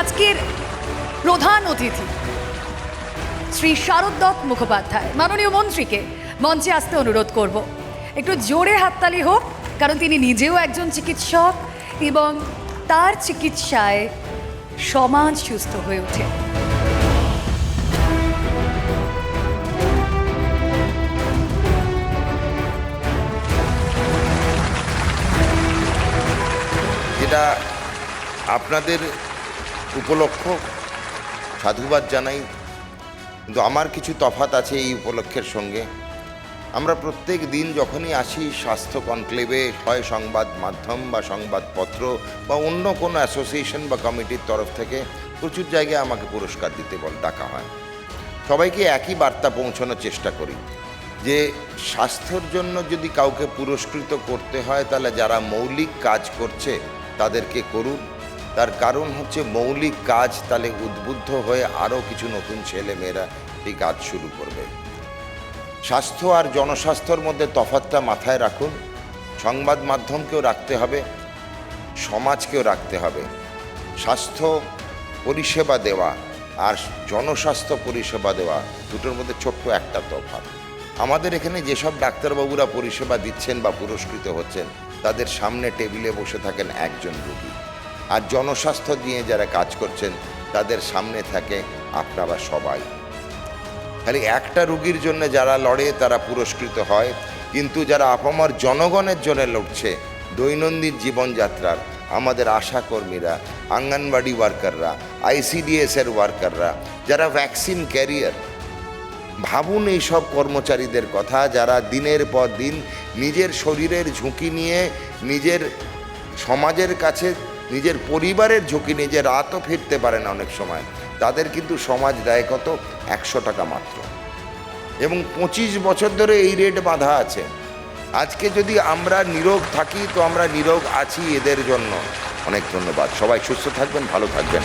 আজকের প্রধান অতিথি শ্রী শারদ মুখোপাধ্যায়, মাননীয় মন্ত্রীকে মঞ্চে আসতে অনুরোধ করব। একটু জোরে হাততালি হোক, কারণ তিনি নিজেও একজন চিকিৎসক এবং তার চিকিৎসায় সমাজ সুস্থ হয়ে ওঠে। যেটা আপনাদের উপলক্ষ, সাধুবাদ জানাই, কিন্তু আমার কিছু তফাৎ আছে এই উপলক্ষের সঙ্গে। আমরা প্রত্যেক দিন যখনই আসি স্বাস্থ্য কনক্লেভে, হয় সংবাদ মাধ্যম বা সংবাদপত্র বা অন্য কোনো অ্যাসোসিয়েশন বা কমিটির তরফ থেকে প্রচুর জায়গায় আমাকে পুরস্কার দিতে ডাকা হয়। সবাইকে একই বার্তা পৌঁছানোর চেষ্টা করি যে স্বাস্থ্যর জন্য যদি কাউকে পুরস্কৃত করতে হয় তাহলে যারা মৌলিক কাজ করছে তাদেরকে করুন। তার কারণ হচ্ছে মৌলিক কাজ তাহলে উদ্বুদ্ধ হয়ে আরও কিছু নতুন ছেলেমেয়েরা এই কাজ শুরু করবে। স্বাস্থ্য আর জনস্বাস্থ্যর মধ্যে তফাৎটা মাথায় রাখুন। সংবাদ মাধ্যমকেও রাখতে হবে, সমাজকেও রাখতে হবে। স্বাস্থ্য পরিষেবা দেওয়া আর জনস্বাস্থ্য পরিষেবা দেওয়া দুটোর মধ্যে ছোট্ট একটা তফাৎ। আমাদের এখানে যেসব ডাক্তারবাবুরা পরিষেবা দিচ্ছেন বা পুরস্কৃত হচ্ছেন তাদের সামনে টেবিলে বসে থাকেন একজন রোগী, আর জনস্বাস্থ্য নিয়ে যারা কাজ করছেন তাদের সামনে থাকে আপনারা সবাই। খালি একটা রোগীর জন্য যারা লড়ে তারা পুরস্কৃত হয়, কিন্তু যারা আপামর জনগণের জন্য লড়ছে, দৈনন্দিন জীবনযাত্রার আমাদের আশাকর্মীরা, আঙ্গনবাড়ি ওয়ার্কাররা, ICDS-এর ওয়ার্কাররা, যারা ভ্যাকসিন ক্যারিয়ার, ভাবুন এই সব কর্মচারীদের কথা যারা দিনের পর দিন নিজের শরীরের ঝুঁকি নিয়ে, নিজের সমাজের কাছে নিজের পরিবারের ঝুঁকি নিয়ে, যে রাতও ফিরতে পারে না অনেক সময়, তাদের কিন্তু সমাজ দেয় কত? 100 টাকা মাত্র, এবং 25 বছর ধরে এই রেট বাঁধা আছে। আজকে যদি আমরা নীরব থাকি তো আমরা নীরব আছি এদের জন্য। অনেক ধন্যবাদ। সবাই সুস্থ থাকবেন, ভালো থাকবেন।